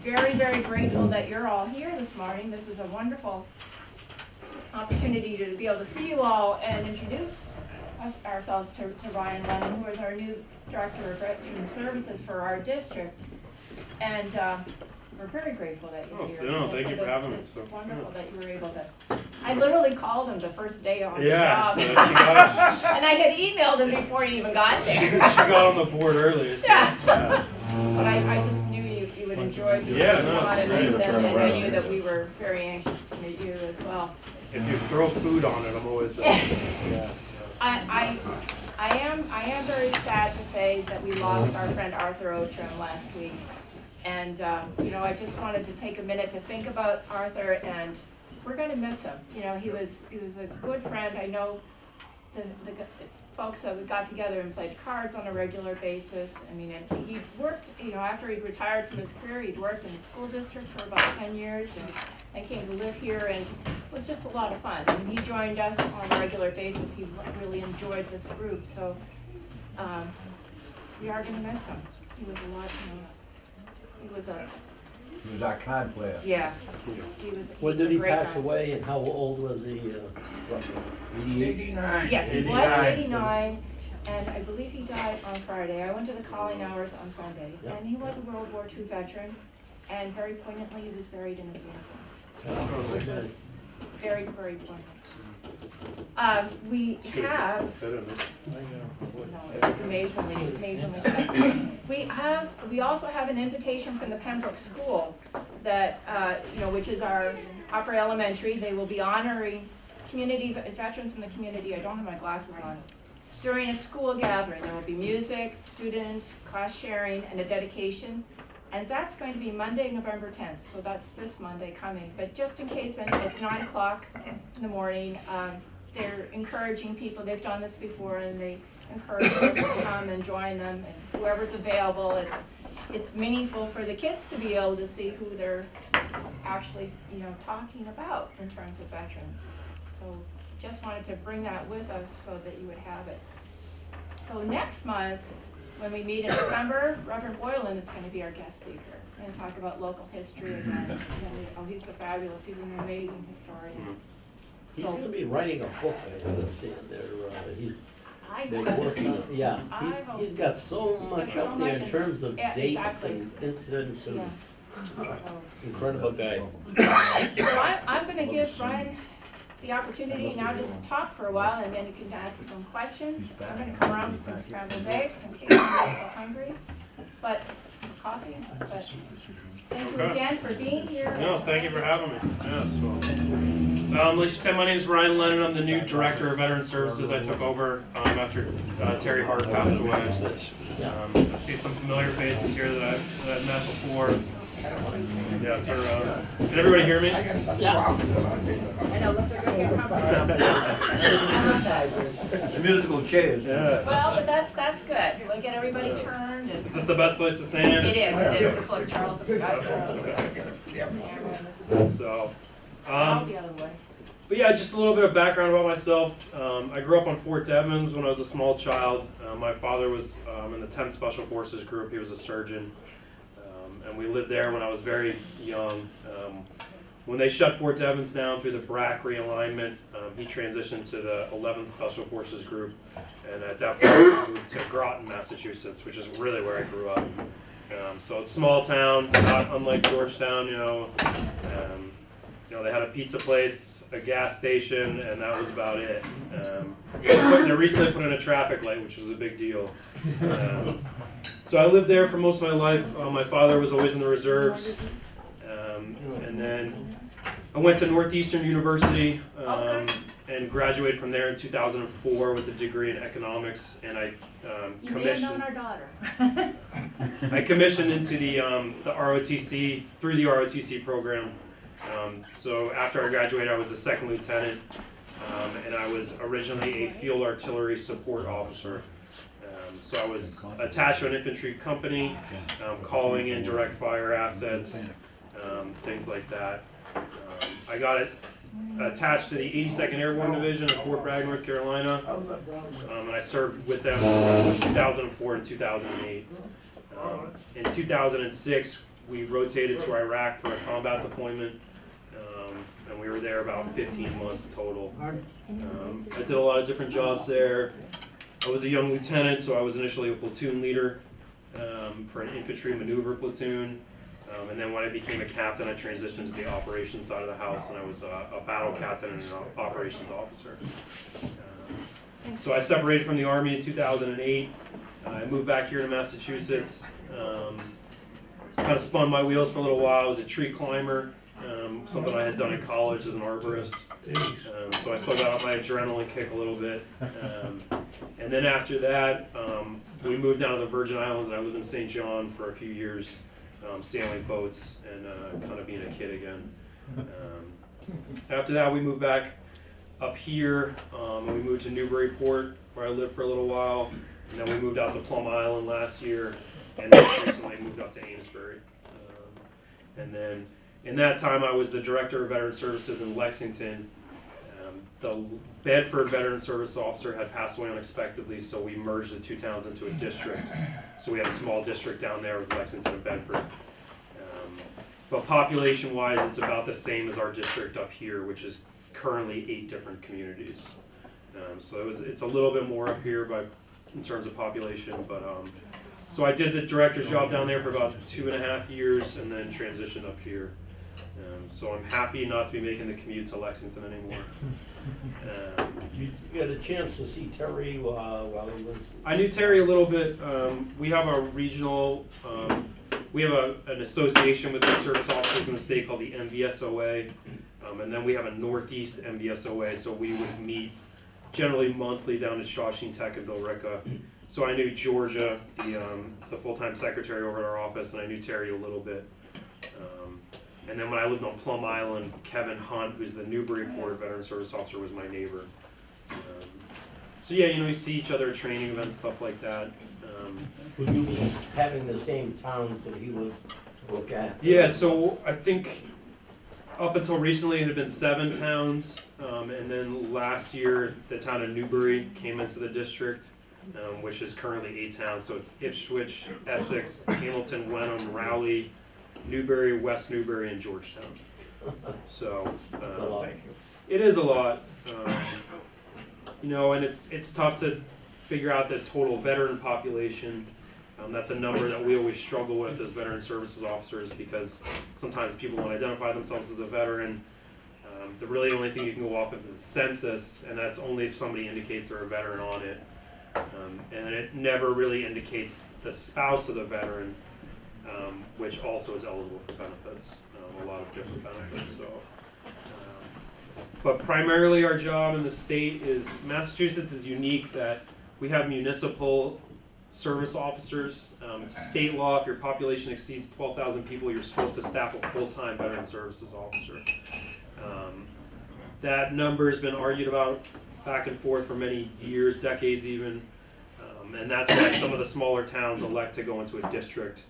very, very grateful that you're all here this morning. This is a wonderful opportunity to be able to see you all and introduce ourselves to Ryan Lennon, who is our new Director of Veteran Services for our district. And we're very grateful that you're here. No, thank you for having me. It's wonderful that you were able to. I literally called him the first day on the So job. she got, And I had emailed him before he even got there. she got on the board earlier. So, Yeah. But I just knew you would enjoy being on and meet them, and I knew that we were very anxious to meet you as well. If you throw food on it, I'm always I am very sad to say that we lost our friend Arthur Outram last week. And, I just wanted to take a minute to think about Arthur, and we're going to miss him. He was a good friend. I know the folks that we got together and played cards on a regular basis. I mean, and he worked, after he'd retired from his career, he'd worked in the school district for about 10 years and came to live here, and it was just a lot of fun. And he joined us on a regular basis. He really enjoyed this group, so we are going to miss him. He was a lot, he was our card player. Yeah. He was When did he pass guy. away, and how old was he? 89. Yes, he was 89, and I believe he died on Friday. I went to the calling hours on Sunday, Yeah. and he was a World War II veteran, and very poignantly, he was buried in his uniform, which was very, very poignant. We have, it was amazingly good. We also have an invitation from the Pembroke School that, which is our upper elementary. They will be honoring veterans in the community. I don't have my glasses on. During a school gathering, there will be music, student, class sharing, and a dedication. And that's going to be Monday, November 10th. So that's this Monday coming. But just in case, at 9 o'clock in the morning, they're encouraging people. They've done this before, and they encourage people to come and join them. And whoever's available, it's meaningful for the kids to be able to see who they're actually, talking about in terms of veterans. So just wanted to bring that with us so that you would have it. So next month, when we meet in December, Reverend Boylan is going to be our guest speaker and talk about local history again. He's so fabulous. He's an amazing historian. He's going to be writing a book, I understand. They're I've working on, yeah. He's got so much up there in terms of dates and incidents and incredible guy. So I'm going to give Brian the opportunity now just to talk for a while, and then you can ask some questions. I'm going to come around with some scrambled eggs in case you're not so hungry. But coffee. But thank you again for being here. No, thank you for having me. Like you said, my name is Ryan Lennon. I'm the new Director of Veteran Services. I took over after Terry Hart passed away. I see some familiar faces here that I've met before. Yeah, turn around. Can everybody hear me? Yeah. I know, look, they're going to get comfortable. The musical chairs. Yeah. Well, but that's good. We'll get everybody turned. And Is this the best place to stand? it is. It's like Charles and Scott Charles. So, I'll be out of the way. but yeah, just a little bit of background about myself. I grew up on Fort Devens when I was a small child. My father was in the 10th Special Forces Group. He was a surgeon. And we lived there when I was very young. When they shut Fort Devens down through the BRAC realignment, he transitioned to the 11th Special Forces Group, and at that point we moved to Groton, Massachusetts, which is really where I grew up. So it's a small town, not unlike Georgetown. They had a pizza place, a gas station, and that was about it. They recently put in a traffic light, which was a big deal. So I lived there for most of my life. My father was always in the reserves. And then I went to Northeastern University and graduated from there in 2004 with a degree in economics. And I You may have known our daughter. I commissioned into the ROTC, through the ROTC program. So after I graduated, I was a second lieutenant, and I was originally a field artillery support officer. So I was attached to an infantry company, calling in direct fire assets, things like that. I got attached to the 82nd Airborne Division in Fort Bragg, North Carolina, and I served with them from 2004 to 2008. In 2006, we rotated to Iraq for a combat deployment, and we were there about 15 months total. I did a lot of different jobs there. I was a young lieutenant, so I was initially a platoon leader for an infantry maneuver platoon. And then when I became a captain, I transitioned to the operations side of the house, and I was a battle captain and an operations officer. So I separated from the Army in 2008. I moved back here to Massachusetts. Kind of spun my wheels for a little while. I was a tree climber, something I had done in college as an arborist. So I still got my adrenaline kick a little bit. And then after that, we moved down to the Virgin Islands, and I lived in St. John for a few years, sailing boats and kind of being a kid again. After that, we moved back up here, and we moved to Newburyport, where I lived for a little while. And then we moved out to Plum Island last year, and most recently moved up to Amesbury. And then in that time, I was the Director of Veteran Services in Lexington. The Bedford Veteran Service Officer had passed away unexpectedly, so we merged the two towns into a district. So we had a small district down there with Lexington and Bedford. But population-wise, it's about the same as our district up here, which is currently 8 different communities. So it's a little bit more up here in terms of population, but so I did the director's job down there for about 2.5 years, and then transitioned up here. So I'm happy not to be making the commute to Lexington anymore. You got a chance to see Terry while he was... I knew Terry a little bit. We have a regional, we have an association with the service officers in the state called the MVSOA, and then we have a Northeast MVSOA, so we would meet generally monthly down to Shawshene Tech and Billerica. So I knew Georgia, the full-time secretary over at our office, and I knew Terry a little bit. And then when I lived on Plum Island, Kevin Hunt, who's the Newburyport Veteran Service Officer, was my neighbor. So yeah, we see each other at training events, stuff like that. Were you having the same towns that he was looked at? Yeah, so I think up until recently it had been 7 towns, and then last year the town of Newbury came into the district, which is currently 8 towns. So it's Ipswich, Essex, Hamilton, Wenham, Rowley, Newbury, West Newbury, and Georgetown. So That's a lot. it is a lot, and it's tough to figure out the total veteran population. That's a number that we always struggle with as veteran services officers, because sometimes people won't identify themselves as a veteran. The really only thing you can go off of is the census, and that's only if somebody indicates they're a veteran on it. And it never really indicates the spouse of the veteran, which also is eligible for benefits, a lot of different benefits. So, but primarily our job in the state is, Massachusetts is unique that we have municipal service officers. It's a state law, if your population exceeds 12,000 people, you're supposed to staff a full-time veteran services officer. That number has been argued about back and forth for many years, decades even, and that's why some of the smaller towns elect to go into a district.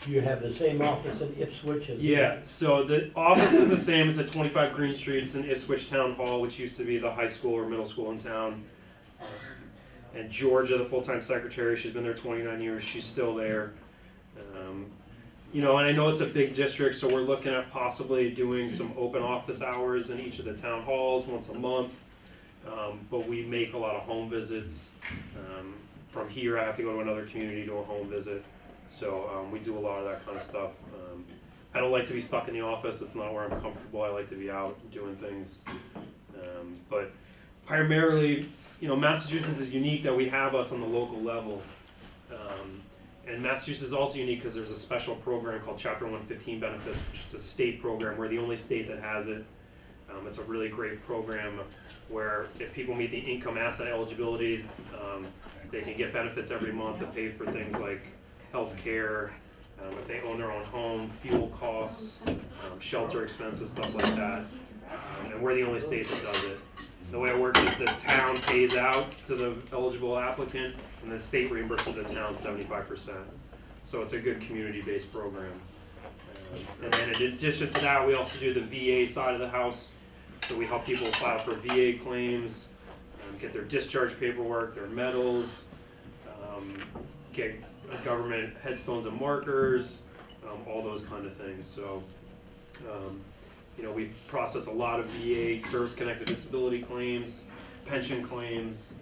You have the same office in Ipswich as... Yeah, so the office is the same. It's at 25 Green Street. It's in Ipswich Town Hall, which used to be the high school or middle school in town. And Georgia, the full-time secretary, she's been there 29 years. She's still there. And I know it's a big district, so we're looking at possibly doing some open office hours in each of the town halls once a month. But we make a lot of home visits. From here, I have to go to another community to a home visit. So we do a lot of that kind of stuff. I don't like to be stuck in the office. It's not where I'm comfortable. I like to be out doing things. But primarily, Massachusetts is unique that we have us on the local level. And Massachusetts is also unique because there's a special program called Chapter 115 Benefits, which is a state program. We're the only state that has it. It's a really great program where if people meet the income asset eligibility, they can get benefits every month to pay for things like health care, if they own their own home, fuel costs, shelter expenses, stuff like that. And we're the only state that does it. The way it works is the town pays out to the eligible applicant, and the state reimburses the town 75%. So it's a good community-based program. And then in addition to that, we also do the VA side of the house. So we help people file for VA claims, get their discharge paperwork, their medals, get government headstones and markers, all those kind of things. So, you know, we process a lot of VA service-connected disability claims, pension claims,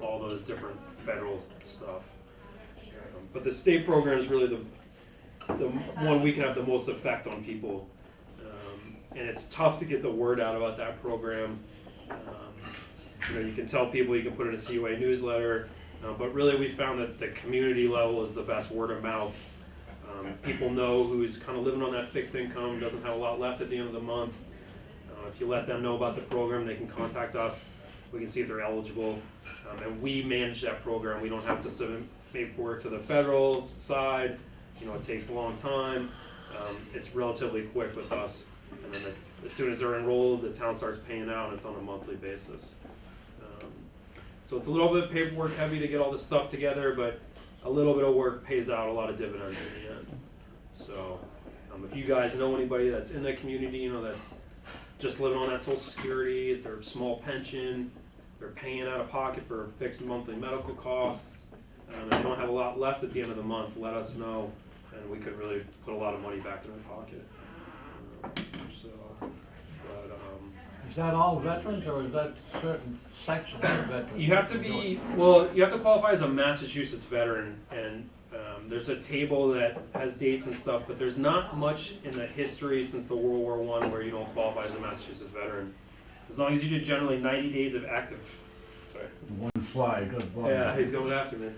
all those different federal stuff. But the state program is really the one we can have the most effect on people. And it's tough to get the word out about that program. You know, you can tell people, you can put it in a COA newsletter, but really we found that the community level is the best word of mouth. People know who's kind of living on that fixed income, doesn't have a lot left at the end of the month. If you let them know about the program, they can contact us. We can see if they're eligible. And we manage that program. We don't have to submit paperwork to the federal side. You know, it takes a long time. It's relatively quick with us. And then as soon as they're enrolled, the town starts paying out, and it's on a monthly basis. So it's a little bit paperwork heavy to get all this stuff together, but a little bit of work pays out a lot of dividends in the end. So if you guys know anybody that's in that community, you know, that's just living on that Social Security, their small pension, they're paying out of pocket for fixed monthly medical costs, and they don't have a lot left at the end of the month, let us know, and we could really put a lot of money back in their pocket. Is that all veterans, or is that certain sections of veterans? You have to be, well, you have to qualify as a Massachusetts veteran, and there's a table that has dates and stuff, but there's not much in the history since the World War I where you don't qualify as a Massachusetts veteran. As long as you do generally 90 days of active, sorry. One fly, good boy. Yeah, he's going after me.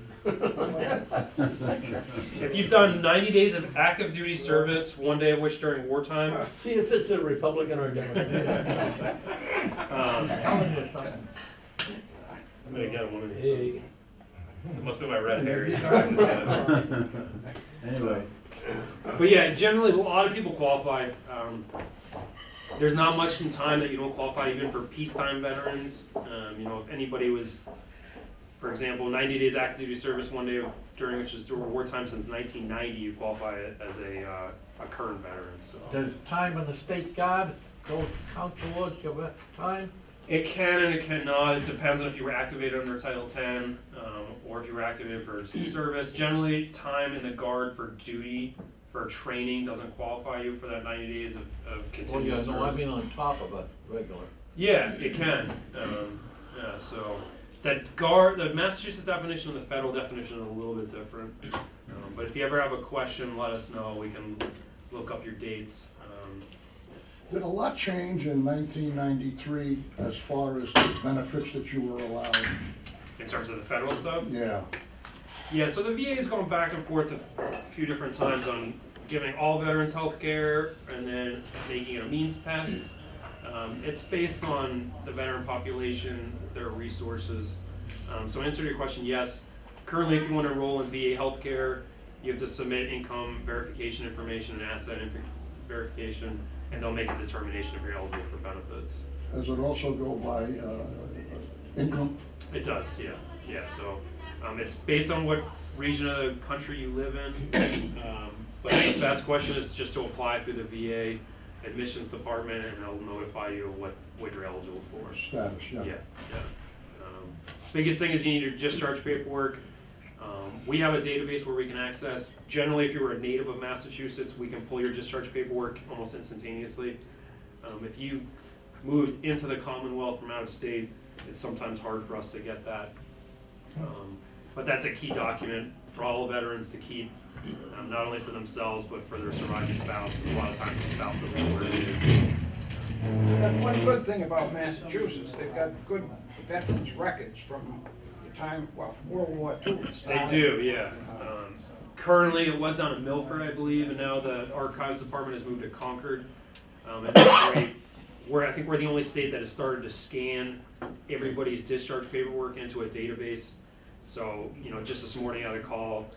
If you've done 90 days of active duty service, one day of which during wartime. See if it's a Republican or a Democrat. I'm telling you something. I'm gonna get one of these. Hey. It must be my red hair. He's attracted to it. Anyway. But yeah, generally a lot of people qualify. There's not much in time that you don't qualify, even for peacetime veterans. You know, if anybody was, for example, 90 days active duty service, one day during which is during wartime since 1990, you qualify as a current veteran. So Does time in the state guard go count towards your time? it can and it cannot. It depends on if you were activated under Title 10 or if you were activated for service. Generally, time in the guard for duty for training doesn't qualify you for that 90 days of Well, continuous yeah, service. no, I mean on top of a regular. Yeah, it can. Yeah, so that guard, the Massachusetts definition and the federal definition are a little bit different. But if you ever have a question, let us know. We can look up your dates. Did a lot change in 1993 as far as the benefits that you were allowed? In terms of the federal stuff? Yeah. Yeah, so the VA has gone back and forth a few different times on giving all veterans health care and then making it a means test. It's based on the veteran population, their resources. So answer to your question, yes. Currently, if you want to enroll in VA healthcare, you have to submit income verification information and asset verification, and they'll make a determination if you're eligible for benefits. Does it also go by income? It does, yeah. Yeah, so it's based on what region of the country you live in. But the best question is just to apply through the VA admissions department, and they'll notify you of what you're eligible for. Status, yeah. Yeah. Biggest thing is you need your discharge paperwork. We have a database where we can access, generally if you were a native of Massachusetts, we can pull your discharge paperwork almost instantaneously. If you moved into the Commonwealth from out of state, it's sometimes hard for us to get that. But that's a key document for all veterans to keep, not only for themselves, but for their surviving spouse, because a lot of times the spouse doesn't know where it is. That's one good thing about Massachusetts, they've got good veterans records from the time, well, from World War II. They do, yeah. Currently, it was down in Milford, I believe, and now the Archives Department has moved to Concord. And I think we're the only state that has started to scan everybody's discharge paperwork into a database. So, you know, just this morning I had a call,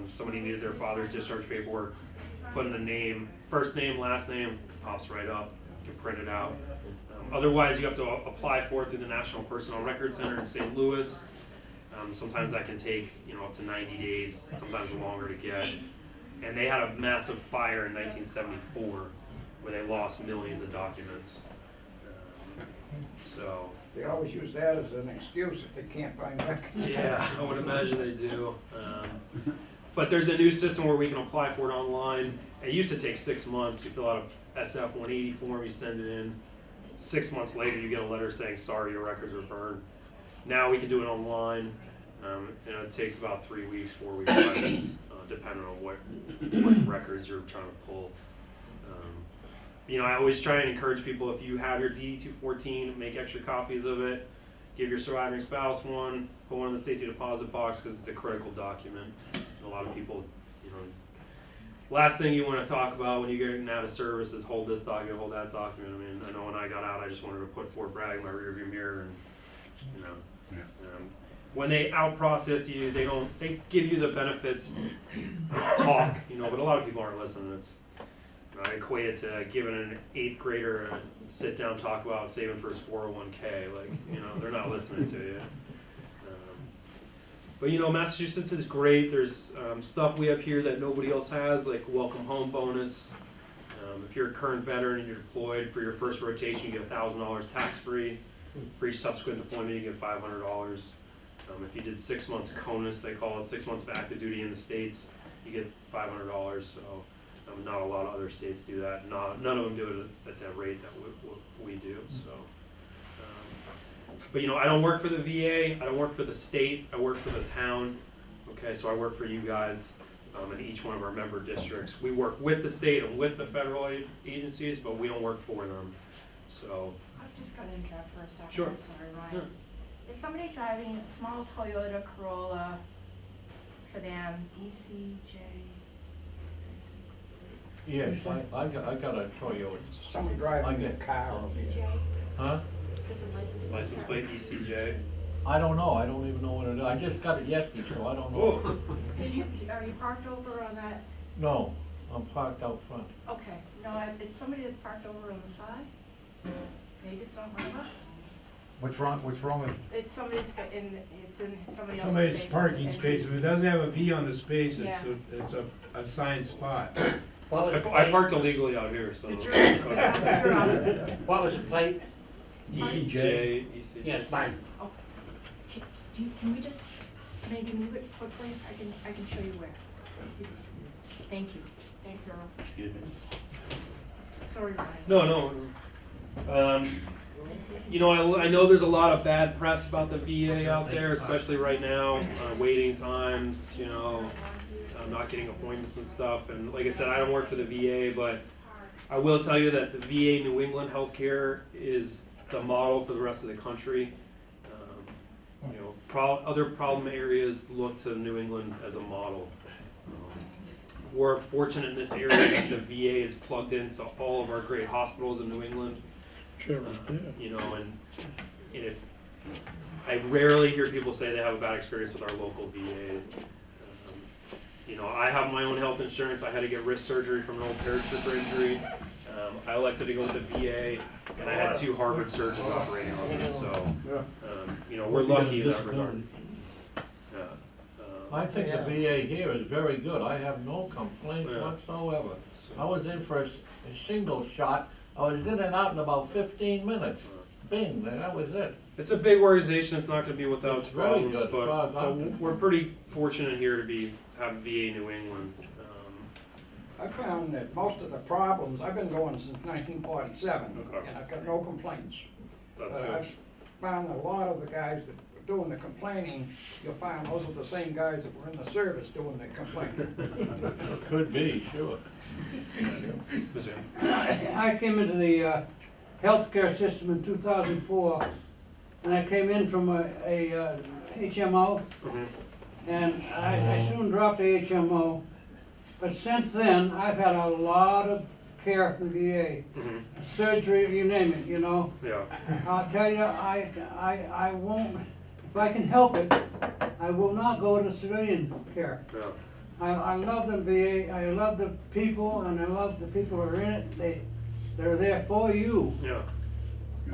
somebody needed their father's discharge paperwork, put in the name, first name, last name, pops right up, you can print it out. Otherwise, you have to apply for it through the National Personnel Record Center in St. Louis. Sometimes that can take, you know, up to 90 days, sometimes longer to get. And they had a massive fire in 1974 where they lost millions of documents. So They always use that as an excuse if they can't find records. yeah, I would imagine they do. But there's a new system where we can apply for it online. It used to take 6 months. You fill out a SF 180 form, you send it in. 6 months later, you get a letter saying, sorry, your records are burned. Now we can do it online, and it takes about 3 weeks, 4 weeks, 5 weeks, depending on what records you're trying to pull. You know, I always try and encourage people, if you have your DD-214, make extra copies of it. Give your surviving spouse one, put one in the safety deposit box because it's a critical document. A lot of people, you know, last thing you want to talk about when you're getting out of service is hold this document, hold that document. I mean, I know when I got out, I just wanted to put Fort Bragg in my rearview mirror, and you know, when they out process you, they give you the benefits, talk, you know, but a lot of people aren't listening. I equate it to giving an 8th grader a sit down talk about saving for his 401k. Like, you know, they're not listening to you. But you know, Massachusetts is great. There's stuff we have here that nobody else has, like welcome home bonus. If you're a current veteran and you're deployed, for your first rotation, you get $1,000 tax-free. For each subsequent deployment, you get $500. If you did 6 months CONUS, they call it 6 months of active duty in the States, you get $500. So not a lot of other states do that. None of them do it at that rate that we do. So, but you know, I don't work for the VA. I don't work for the state. I work for the town. Okay, so I work for you guys in each one of our member districts. We work with the state and with the federal agencies, but we don't work for them. So. I've just got to interrupt for a second. Sure. I'm sorry, Ryan. Is somebody driving a small Toyota Corolla sedan ECJ? Yes, I got a Toyota. Somebody driving a car over here. Huh? License plate ECJ. I don't know, I don't even know what it is. I just got it yesterday, so I don't know. Are you parked over on that? No, I'm parked out front. Okay, no, it's somebody that's parked over on the side? Maybe it's not one of us? What's wrong with? It's somebody's, it's in somebody else's Somebody's space. parking and space, if it doesn't have a V on the space, Yeah. it's a assigned spot. I parked illegally out here, so. It's your- it's your option. What was the plate? ECJ. ECJ. Yes, mine. Oh, can we just maybe move it quickly? I can show you where. Thank you. Thanks, Earl. Excuse me. Sorry, Ryan. No. You know, I know there's a lot of bad press about the VA out there, especially right now. Waiting times, you know, not getting appointments and stuff. And like I said, I don't work for the VA, but I will tell you that the VA New England healthcare is the model for the rest of the country. You know, other problem areas look to New England as a model. We're fortunate in this area that the VA is plugged into all of our great hospitals in New England. You know, and if I rarely hear people say they have a bad experience with our local VA. You know, I have my own health insurance. I had to get wrist surgery from an old paratrooper injury. I elected to go with the VA, and I had 2 Harvard surgeons operating on me. So, you know, we're lucky in that regard. I think the VA here is very good. I have no complaints Yeah. whatsoever. I was in for a single shot. I was in and out in about 15 minutes. Bing, that was it. It's a big organization. It's not going to be without its It's very problems, good, as far as but I'm concerned. we're pretty fortunate here to have VA New England. I found that most of the problems, I've been going since 1947, Okay. and I've got no complaints. That's But good. I've found a lot of the guys that were doing the complaining, you'll find those are the same guys that were in the service doing the complaining. Could be, sure. Ms. Ann? I came into the healthcare system in 2004, and I came in from a HMO, Mhm. and I soon dropped the HMO. But since then, I've had a lot of care from the VA, Mhm. surgery, you name it, you know. Yeah. I'll tell you, I won't, if I can help it, I will not go to civilian care. Yeah. I love the VA, I love the people, and I love the people who are in it. They're there for you, Yeah.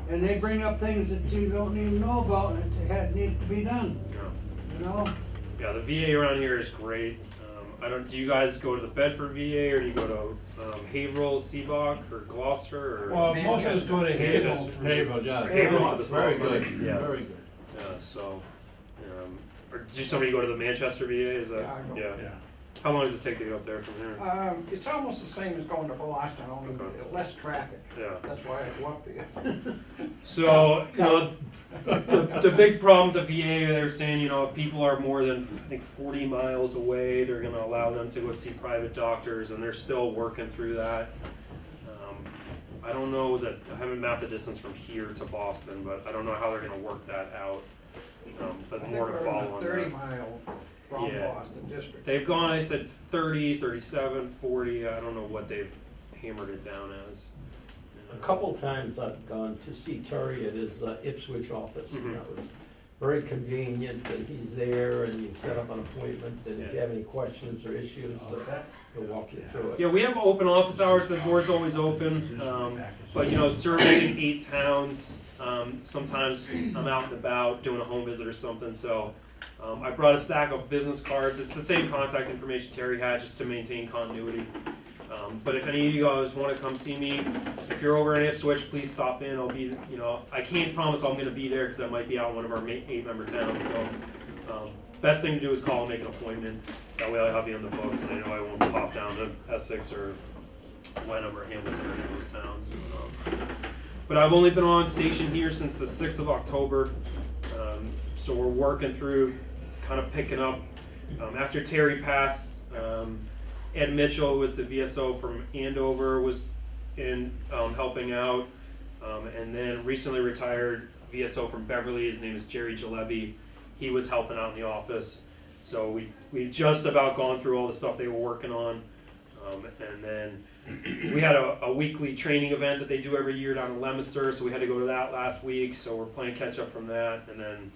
and they bring up things that you don't even know about, and it needs to be done, Yeah. you know? Yeah, the VA around here is great. Do you guys go to the Bedford VA, or do you go to Haverhill, Seabach, or Gloucester, or? Well, most of us go to Haverhill. Haverhill, yeah. Haverhill for the Very small good, clinic, yeah. very good. So, or do somebody go to the Manchester VA, is that? Yeah, I go. Yeah. Yeah. How long does it take to get up there from here? It's almost the same as going to Boston, only less traffic. Yeah. That's why I go up there. So, you know, the big problem with the VA, they're saying, you know, if people are more than, I think, 40 miles away, they're gonna allow them to go see private doctors, and they're still working through that. I don't know that, I haven't mapped the distance from here to Boston, but I don't know how they're gonna work that out. But more to follow on that. 30-mile from Yeah. Boston district. They've gone, I said 30, 37, 40, I don't know what they've hammered it down as. A couple times I've gone to see Terry at his Ipswich office, and Mhm. that was very convenient, and he's there, and you set up an appointment, and if you have any questions or issues, he'll walk you through it. Yeah, we have open office hours, the door's always open, but you know, servicing 8 towns, sometimes I'm out and about doing a home visit or something, so I brought a stack of business cards. It's the same contact information Terry had, just to maintain continuity. But if any of you guys want to come see me, if you're over in Ipswich, please stop in. I'll be, you know, I can't promise I'm going to be there because I might be out in one of our 8-member towns. So, best thing to do is call and make an appointment. That way I'll have you on the books, and I know I won't pop down to Essex or Wenham or Hamilton or any of those towns. But I've only been on station here since the 6th of October, so we're working through kind of picking up. After Terry passed, Ed Mitchell, who was the VSO from Andover, was in helping out, and then recently retired VSO from Beverly, his name is Jerry Jalebi. He was helping out in the office, so we've just about gone through all the stuff they were working on, and then we had a weekly training event that they do every year down in Leominster, so we had to go to that last week, so we're playing catch up from that, and then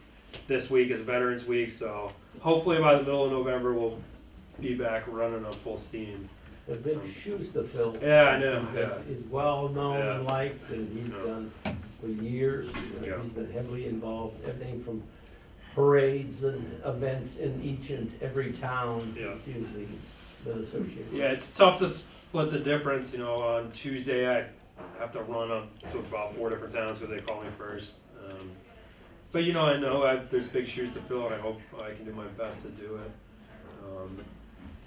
this week is Veterans Week, so hopefully by the middle of November we'll be back running on full steam. The big shoes to fill. Yeah, I know, He's well known Yeah. and liked, and he's Yeah. done for years. Yeah. He's been heavily involved, everything from parades and events in each and every town. Yeah. He's usually been associated with. Yeah, it's tough to split the difference, you know, on Tuesday I have to run up to about 4 different towns because they call me first. But you know, I know there's big shoes to fill, and I hope I can do my best to do it.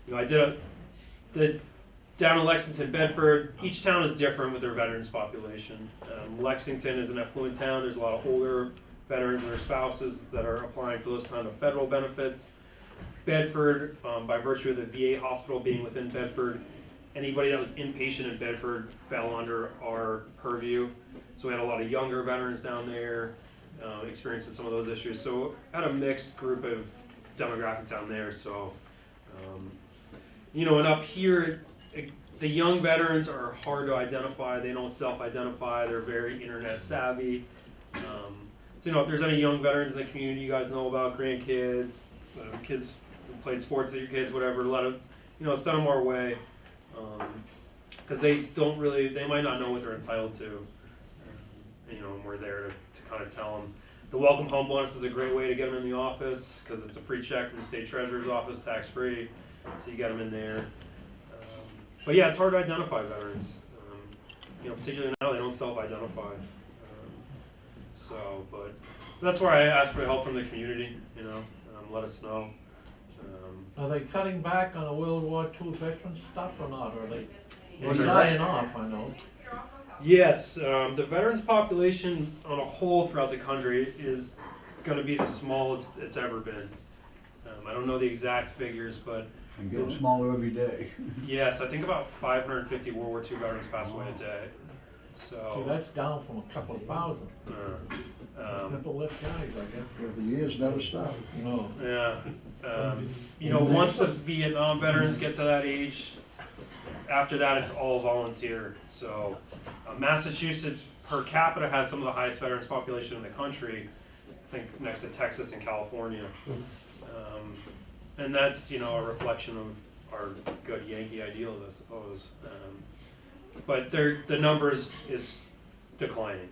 You know, I did down in Lexington, Bedford, each town is different with their veterans population. Lexington is an affluent town, there's a lot of older veterans and their spouses that are applying for those kind of federal benefits. Bedford, by virtue of the VA hospital being within Bedford, anybody that was inpatient in Bedford fell under our purview. So we had a lot of younger veterans down there, experiencing some of those issues. So had a mixed group of demographic down there. So, you know, and up here, the young veterans are hard to identify. They don't self-identify. They're very internet savvy. So, you know, if there's any young veterans in the community you guys know about, grandkids, kids who played sports with your kids, whatever, send them our way. Because they might not know what they're entitled to. You know, and we're there to kind of tell them. The welcome home bonus is a great way to get them in the office because it's a free check from the state treasurer's office, tax free. So you get them in there. But yeah, it's hard to identify veterans. You know, particularly now they don't self-identify. But that's where I ask for help from the community. You know, let us know. Are they cutting back on the World War II veteran stuff or not? Or are they Yes, they're sir. dying off, I know. Yes, the veterans population on a whole throughout the country is going to be the smallest it's ever been. I don't know the exact figures, but And getting smaller every day. yes, I think about 550 World War II veterans pass away a day. See, So, that's down from a couple of thousand. Couple less guys, I guess. The years never stop. No. yeah, you know, once the Vietnam veterans get to that age, after that it's all volunteer. So, Massachusetts per capita has some of the highest veterans population in the country. I think next to Texas and California. And that's, you know, a reflection of our good Yankee ideals, I suppose. But the numbers is declining.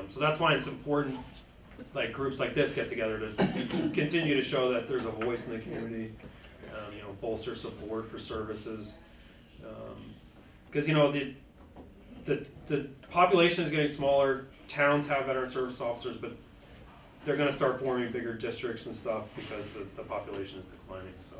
So that's why it's important, like groups like this get together to continue to show that there's a voice in the community, you know, bolster support for services. Because, you know, the population is getting smaller, towns have veteran service officers, but they're going to start forming bigger districts and stuff because the population is declining. So,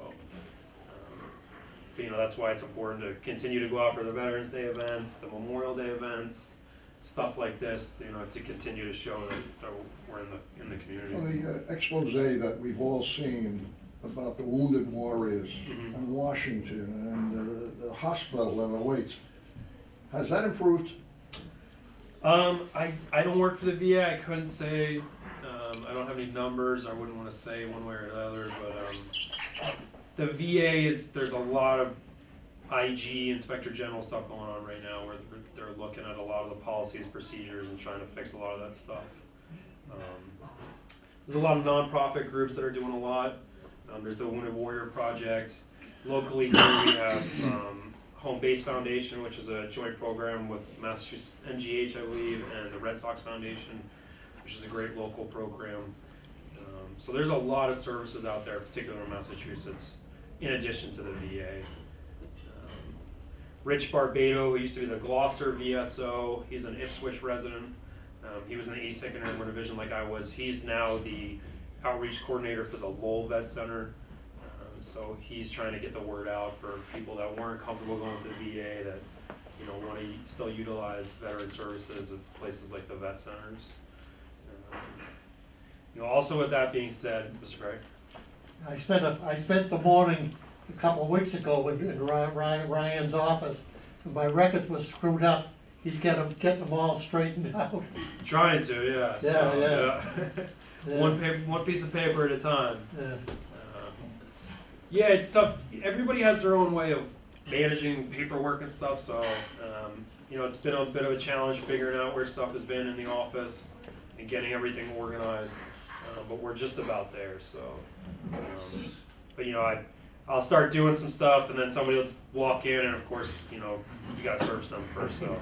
you know, that's why it's important to continue to go out for the Veterans Day events, the Memorial Day events, stuff like this, you know, to continue to show that we're in the community. Well, the expose that we've all seen about the wounded warriors Mhm. in Washington and the hospital and the waits, has that improved? I don't work for the VA. I couldn't say. I don't have any numbers. I wouldn't want to say one way or the other. But the VA there's a lot of IG, Inspector General stuff going on right now, where they're looking at a lot of the policies, procedures, and trying to fix a lot of that stuff. There's a lot of nonprofit groups that are doing a lot. There's the Wounded Warrior Project. Locally here we have Home Base Foundation, which is a joint program with Massachusetts NGH, I believe, and the Red Sox Foundation, which is a great local program. So there's a lot of services out there, particularly in Massachusetts, in addition to the VA. Rich Barbado, who used to be the Gloucester VSO, he's an Ipswich resident. He was in the 82nd Airborne Division like I was. He's now the outreach coordinator for the Lowell Vet Center. So he's trying to get the word out for people that weren't comfortable going to the VA, that, you know, want to still utilize veteran services at places like the vet centers. You know, also with that being said, Mr. Gray. I spent the morning a couple of weeks ago in Ryan's office, and my records was screwed up. He's getting them all straightened out. Trying to, yeah. So, Yeah. One piece of paper at a time. Yeah. Yeah, it's tough. Everybody has their own way of managing paperwork and stuff, so you know, it's been a bit of a challenge figuring out where stuff has been in the office and getting everything organized. But we're just about there. So, but you know, I'll start doing some stuff, and then somebody will walk in, and of course, you know, you gotta service them first. So,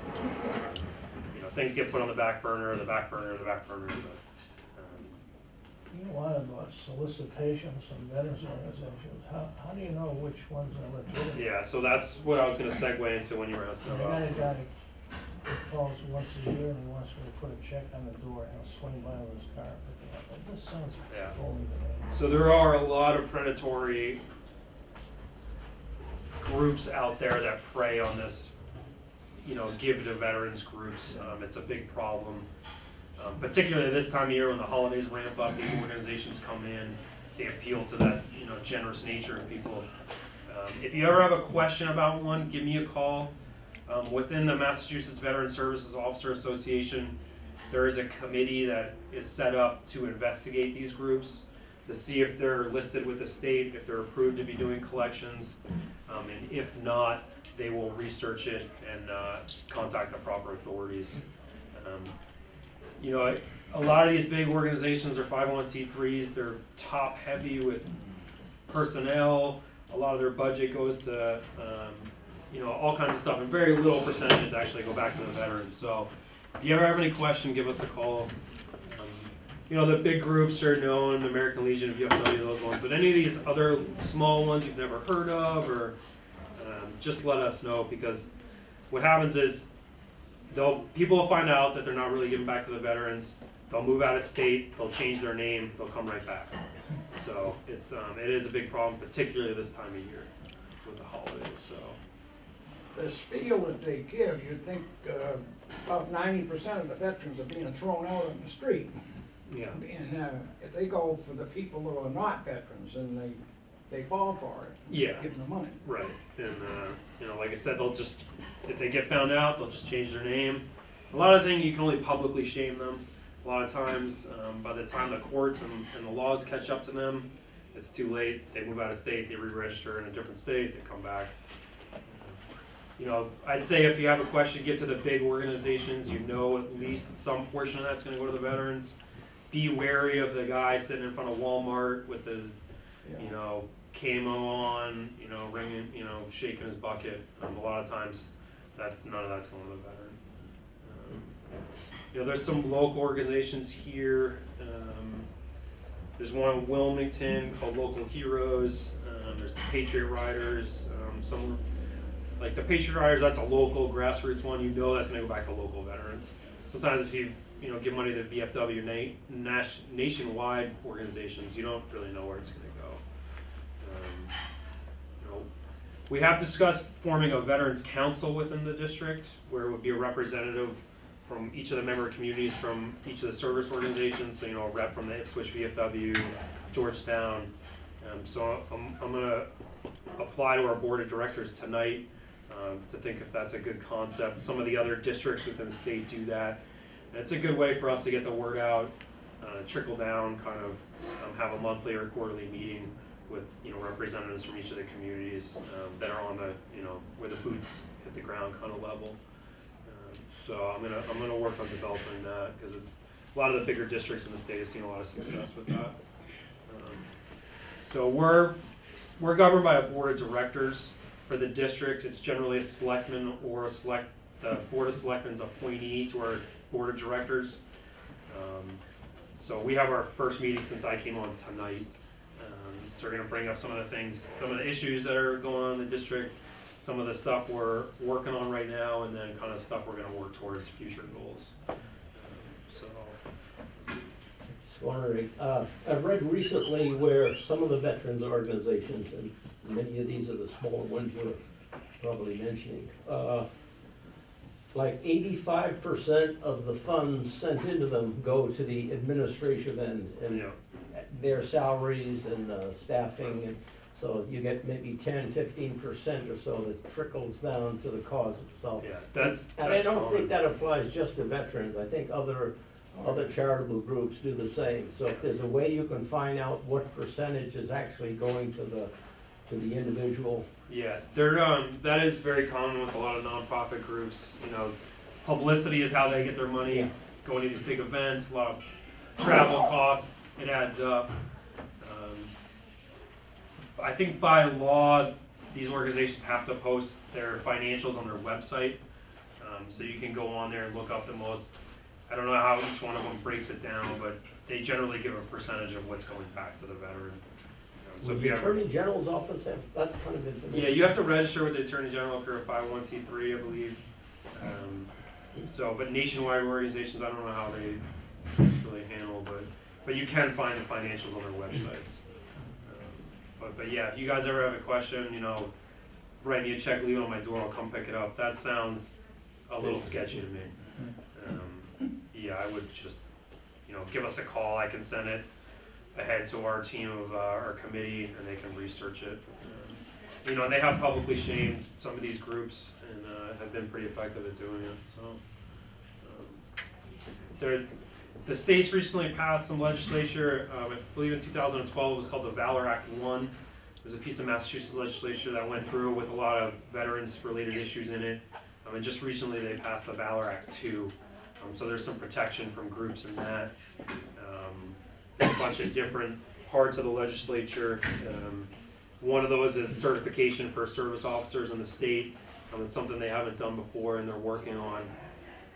you know, things get put on the back burner. But, You wanted about solicitations from veterans organizations, how do you know which ones are legitimate? yeah, so that's what I was gonna segue into when you were asking The about. guy calls once a year and he wants me to put a check on the door and I'll swing by with his car, pick it up, but this sounds Yeah. phony to me. So there are a lot of predatory groups out there that prey on this, you know, give to veterans groups. It's a big problem. Particularly this time of year when the holidays ramp up, these organizations come in, they appeal to that, you know, generous nature of people. If you ever have a question about one, give me a call. Within the Massachusetts Veteran Services Officer Association, there is a committee that is set up to investigate these groups, to see if they're listed with the state, if they're approved to be doing collections, and if not, they will research it and contact the proper authorities. You know, a lot of these big organizations are 501c3s. They're top heavy with personnel. A lot of their budget goes to, you know, all kinds of stuff, and very little percentages actually go back to the veterans. So if you ever have any question, give us a call. You know, the big groups are known, American Legion, if you have any of those ones, but any of these other small ones you've never heard of, or just let us know, because what happens is people will find out that they're not really giving back to the veterans. They'll move out of state, they'll change their name, they'll come right back. So it is a big problem, particularly this time of year with the holidays. So The spiel that they give, you'd think about 90% of the veterans are being thrown out on the street. yeah, And if they go for the people who are not veterans, and they fall for it, yeah, give them the money. right. And you know, like I said, they'll just, if they get found out, they'll just change their name. A lot of things you can only publicly shame them. A lot of times, by the time the courts and the laws catch up to them, it's too late. They move out of state, they re-register in a different state, they come back. You know, I'd say if you have a question, get to the big organizations. You know, at least some portion of that's going to go to the veterans. Be wary of the guy sitting in front of Walmart with his, you know, camo on, you know, ringing, you know, shaking his bucket. A lot of times, none of that's going to the veteran. You know, there's some local organizations here. There's one in Wilmington called Local Heroes. There's the Patriot Riders. Some, like the Patriot Riders, that's a local grassroots one. You know that's going to go back to local veterans. Sometimes if you give money to VFW nationwide organizations, you don't really know where it's going to go. You know, We have discussed forming a veterans council within the district, where it would be a representative from each of the member communities, from each of the service organizations, so, you know, a rep from the Ipswich VFW, Georgetown. So I'm gonna apply to our board of directors tonight to think if that's a good concept. Some of the other districts within the state do that. And it's a good way for us to get the word out, trickle down, kind of have a monthly or quarterly meeting with, you know, representatives from each of the communities that are on the, you know, where the boots hit the ground kind of level. So I'm gonna work on developing that, because it's a lot of the bigger districts in the state have seen a lot of success with that. So we're governed by a board of directors. For the district, it's generally a selectman or the board of selectmen's appointee to our board of directors. So we have our first meeting since I came on tonight. So we're gonna bring up some of the things, some of the issues that are going on in the district, some of the stuff we're working on right now, and then kind of stuff we're gonna work towards future goals. So. Just wondering, I've read recently where some of the veterans organizations, and many of these are the smaller ones you're probably mentioning, like 85% of the funds sent into them go to the administration and Yeah. their salaries and staffing, and so you get maybe 10-15% or so that trickles down to the cause itself. Yeah, that's And I don't common. think that applies just to veterans. I think other charitable groups do the same. So if there's a way you can find out what percentage is actually going to the individual. Yeah, that is very common with a lot of nonprofit groups. You know, publicity is how they get their money. Yeah. Going to these big events, a lot of travel costs, it adds up. I think by law, these organizations have to post their financials on their website. So you can go on there and look up the most, I don't know how each one of them breaks it down, but they generally give a percentage of what's going back to the veteran. So Does if the you ever, Attorney General's office have that kind of information? yeah, you have to register with the Attorney General if you're a 501c3, I believe. But nationwide organizations, I don't know how they really handle, but you can find the financials on their websites. But yeah, if you guys ever have a question, you know, write me a check, leave it on my door, I'll come pick it up. That sounds a little sketchy to me. Yeah, I would just, you know, give us a call. I can send it ahead to our team of our committee, and they can research it. You know, and they have publicly shamed some of these groups and have been pretty effective at doing it. So, the states recently passed some legislature. I believe in 2012 it was called the Valor Act 1. It was a piece of Massachusetts legislature that went through with a lot of veterans-related issues in it. And just recently they passed the Valor Act 2. So there's some protection from groups in that. There's a bunch of different parts of the legislature. One of those is certification for service officers in the state. It's something they haven't done before, and they're working on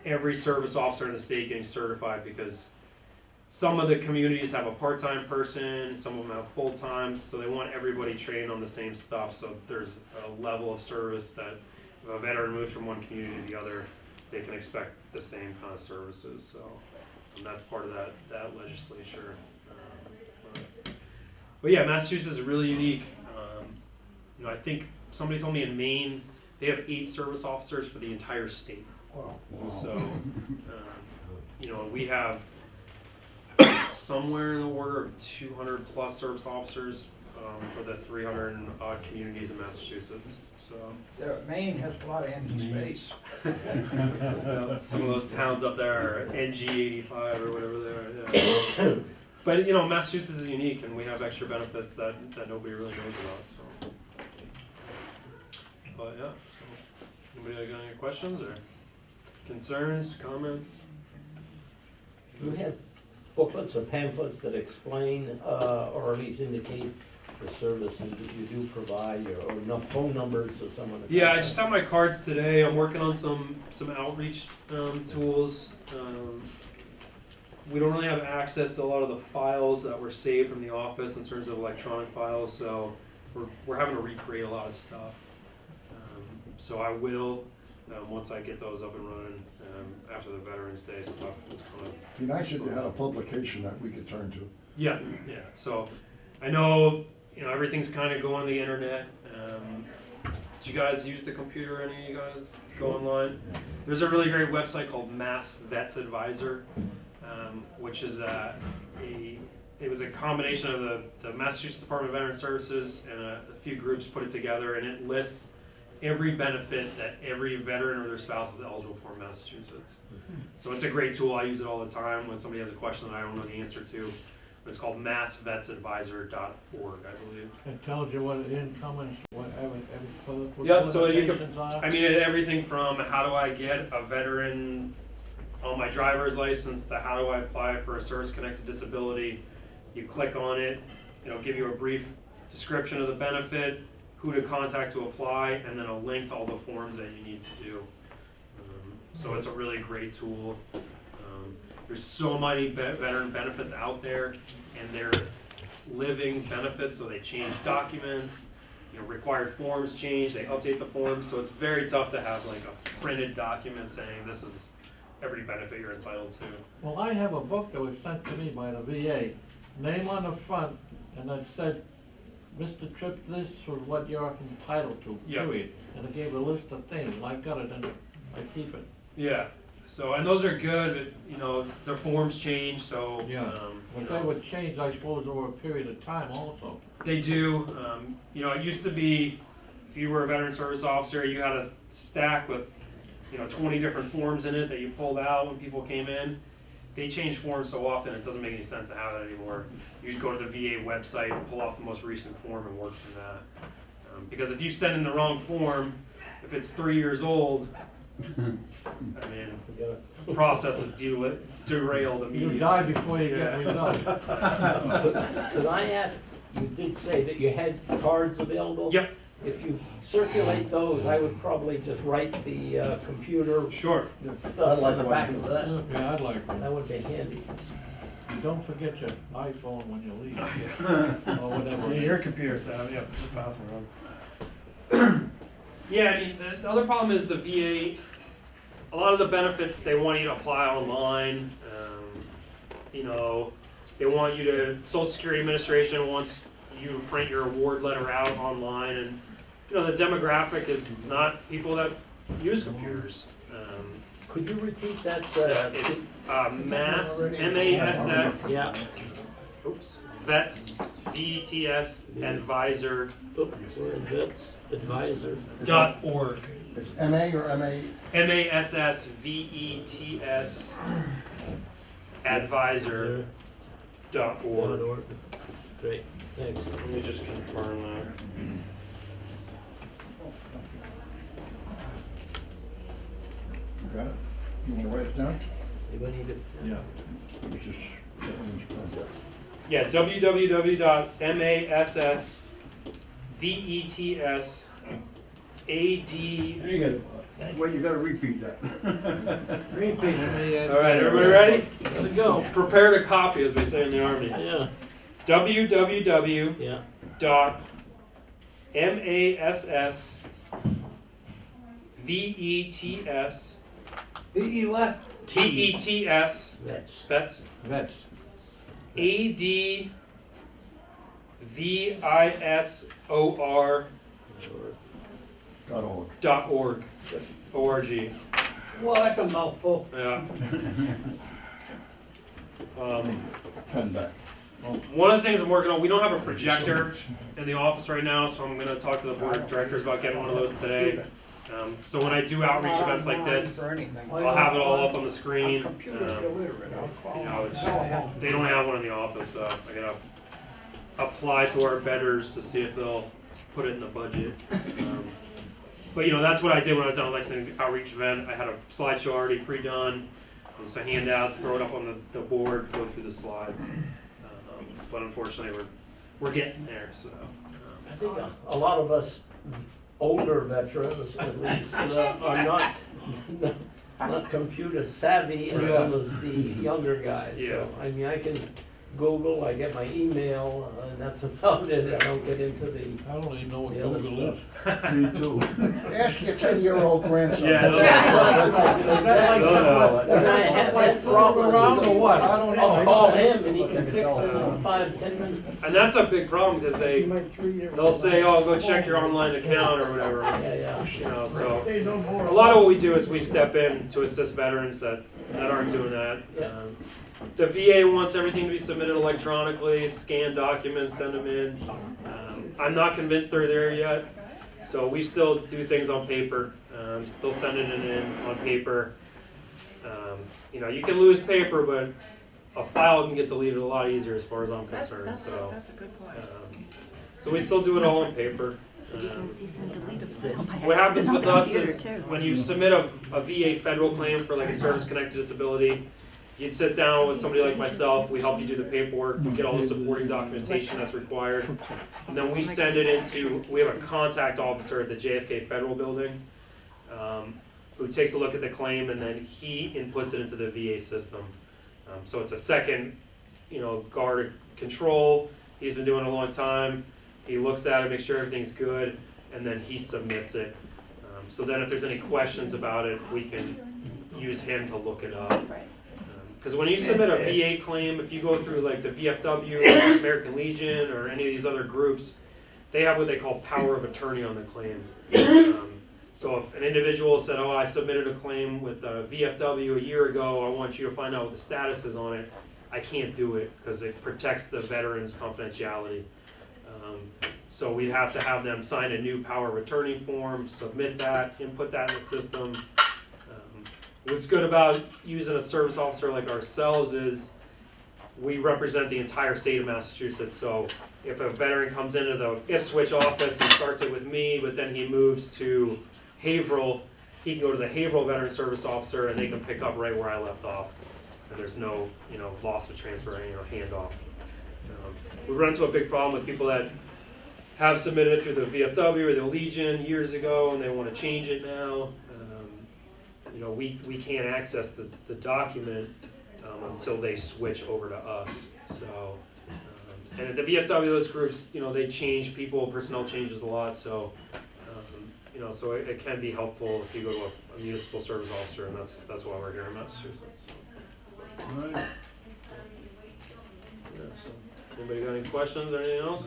every service officer in the state getting certified, because some of the communities have a part-time person, some of them have full-time, so they want everybody trained on the same stuff. So there's a level of service that if a veteran moves from one community to the other, they can expect the same kind of services. So and that's part of that legislature. But yeah, Massachusetts is really unique. You know, I think somebody told me in Maine they have 8 service officers for the entire state. Wow. So, you know, we have somewhere in the order of 200 plus service officers for the 300 and odd communities in Massachusetts. So Maine has a lot of empty space. some of those towns up there are NG85 or whatever they are. Yeah. But you know, Massachusetts is unique, and we have extra benefits that nobody really knows about. So, but yeah. So, anybody got any questions or concerns, comments? Do you have booklets or pamphlets that explain, or at least indicate the services that you do provide, or enough phone numbers or someone? Yeah, I just have my cards today. I'm working on some outreach tools. We don't really have access to a lot of the files that were saved from the office in terms of electronic files, so we're having to recreate a lot of stuff. So I will, once I get those up and running, after the Veterans Day stuff is kind of... It'd be nice if you had a publication that we could turn to. Yeah. So I know, you know, everything's kind of going on the internet. Do you guys use the computer? Any of you guys go online? There's a really great website called Mass Vets Advisor, which is it was a combination of the Massachusetts Department of Veteran Services and a few groups put it together, and it lists every benefit that every veteran or their spouse is eligible for in Massachusetts. So it's a great tool. I use it all the time when somebody has a question that I don't know the answer to. It's called massvetsadvisor.org, I believe. It tells you what income and whatever, Yep, so you can, limitations are. I mean, everything from how do I get a veteran on my driver's license to how do I apply for a service-connected disability. You click on it, it'll give you a brief description of the benefit, who to contact to apply, and then a link to all the forms that you need to do. So it's a really great tool. There's so many veteran benefits out there, and they're living benefits, so they change documents, required forms change, they update the forms, so it's very tough to have like a printed document saying this is every benefit you're entitled to. Well, I have a book that was sent to me by the VA, name on the front, and it said, Mr. Tripp, this was what you're entitled to, Yeah. period. And it gave a list of things, and I got it, and I keep it. Yeah, so, and those are good, but, their forms change, so. Yeah. But they would change, I suppose, over a period of time also. They do. It used to be, if you were a veteran service officer, you had a stack with, 20 different forms in it that you pulled out when people came in. They change forms so often, it doesn't make any sense to have that anymore. You just go to the VA website and pull off the most recent form and work from that. Because if you send in the wrong form, if it's 3 years old, I mean, the process is derailed immediately. You die before you get redone. Could I ask, you did say that you had cards available? Yep. If you circulate those, I would probably just write the computer Sure. stuff on the back of that. Yeah, I'd like to. That would be handy. Don't forget your iPhone when you leave. Or whatever. See, your computer set, yeah, just pass me around. Yeah, I mean, the other problem is the VA, a lot of the benefits, they want you to apply online. They want you to, Social Security Administration wants you to print your award letter out online, and, the demographic is not people that use computers. Could you repeat that? It's Mass, M-A-S-S, Yeah. oops, Vets, V-E-T-S, Advisor, Advisor. .org. It's MA or MA? MASSVETS advisor.org. Great, thanks. Let me just confirm that. You got it? You wanna write it down? Anybody need it? Yeah. It's just- that one's good. Yeah, www.massvetsad. Well, you gotta repeat that. Repeat it. All right, everybody ready? There we go. Prepare to copy, as we say in the Army. Yeah, www.massvets yeah. VE what? TETS That's vets Vets. ADVISOR .org. .org. Well, that's a mouthful. Yeah. Pen back. One of the things I'm working on, we don't have a projector in the office right now, so I'm gonna talk to the board of directors about getting one of those today. So when I do outreach events like this, For anything. I'll have it all up on the screen. I'm computer illiterate. It's just, they don't have one in the office, so I gotta apply to our betters to see if they'll put it in the budget. But that's what I did when I was on Lexington outreach event. I had a slideshow already pre-done, some handouts, throw it up on the board, go through the slides. But unfortunately, we're getting there, so. I think a lot of us older veterans, at least, are not computer savvy as some of the younger guys. Yeah. So, I mean, I can Google, I get my email, and that's about it. I don't get into the, I don't even know what the other Google stuff. is. Me too. Ask your 10-year-old grandson. Yeah, no, Is that like No, And I have that problem around or what? I don't know. I'll call him and he can fix it in 5-10 minutes. And that's a big problem because they'll say, oh, go check your online account or whatever. Yeah, You know, so a lot of what we do is we step in to assist veterans that aren't doing that. Yeah. The VA wants everything to be submitted electronically, scan documents, send them in. I'm not convinced they're there yet, so we still do things on paper, still sending it in on paper. You know, you can lose paper, but a file can get deleted a lot easier as far as I'm concerned. That's So, a good point. so we still do it all on paper. What happens with us is when you submit a VA federal claim for like a service-connected disability, you'd sit down with somebody like myself, we help you do the paperwork, we get all the supporting documentation that's required, and then we send it into, we have a contact officer at the JFK Federal Building, who takes a look at the claim and then he inputs it into the VA system. So it's a second, you know, guard of control, he's been doing it a long time, he looks at it, makes sure everything's good, and then he submits it. So then if there's any questions about it, we can use him to look it up. Right. Because when you submit a VA claim, if you go through like the VFW, or American Legion, or any of these other groups, they have what they call power of attorney on the claim. So if an individual said, oh, I submitted a claim with VFW a year ago, I want you to find out what the status is on it, I can't do it because it protects the veteran's confidentiality. So we'd have to have them sign a new power of attorney form, submit that, input that in the system. What's good about using a service officer like ourselves is we represent the entire state of Massachusetts. So if a veteran comes into the Ipswich office, he starts it with me, but then he moves to Haverhill, he can go to the Haverhill Veteran Service Officer and they can pick up right where I left off. And there's no, you know, loss of transferring or handoff. We run into a big problem with people that have submitted it through the VFW or the Legion years ago and they want to change it now. You know, we can't access the document until they switch over to us. So, and at the VFW, those groups, you know, they change people, personnel changes a lot. So, you know, so it can be helpful if you go to a municipal service officer, and that's why we're here in Massachusetts. Right. Yeah, so, anybody got any questions or anything else?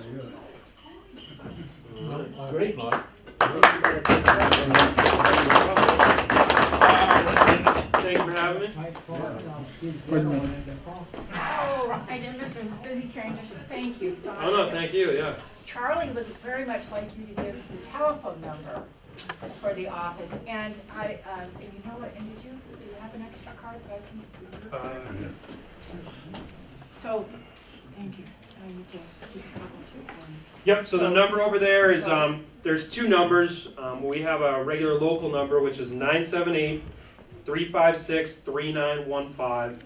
All right. Great night. Thank you for having me. Oh, I didn't miss it. Busy carrying dishes. Thank you so much. Oh no, thank you. Yeah. Charlie would very much like you to give the telephone number for the office. And I, you know what, and do you have an extra card that I can? So, thank you. Yep, so the number over there is, there's two numbers. We have a regular local number, which is 978-356-3915.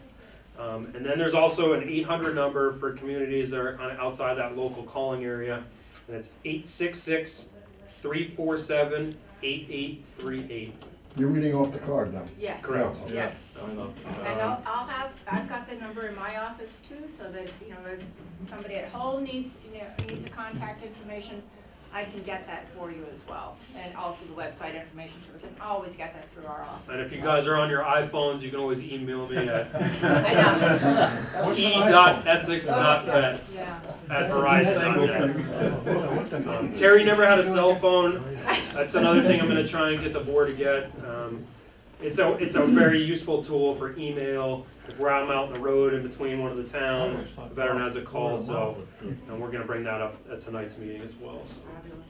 And then there's also an 800 number for communities that are kind of outside that local calling area. And it's 866-347-8838. You're reading off the card now. Yes. Correct. Yeah. I know. And I've got the number in my office too, so that, you know, if somebody at home needs the contact information, I can get that for you as well. And also the website information, so we can always get that through our office. And if as you well. guys are on your iPhones, you can always email me at I know. e.essex.vets Yeah. at verizon.net. Terry never had a cell phone. That's another thing I'm going to try and get the board to get. It's a very useful tool for email. If I'm out on the road in between one of the towns, the veteran has a call, so and we're going to bring that up at tonight's meeting as well. So. Fabulous.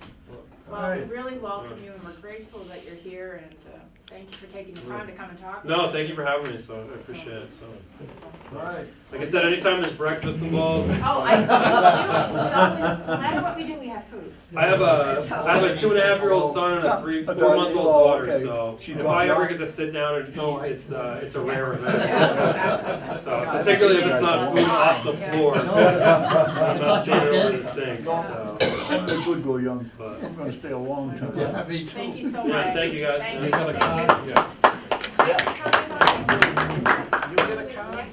Well, we really welcome you, and we're grateful that you're here, and thank you for taking the time to come and talk. No, thank you for having me. So I appreciate it. So, Right. like I said, anytime there's breakfast involved, Oh, I do. We always, no matter what we do, we have food. I have a 2.5-year-old son and a 4-month-old daughter. So if I ever get to sit down and eat, it's a rare event. So particularly if it's not food off the floor, I'm not standing over the sink. So, I'm a good go, young. but, I'm gonna stay a long time. Yeah, me too. Thank you so much. yeah, thank you guys. Thank You you. got a Thank card? Yeah. you. Thanks for coming by. You get a card?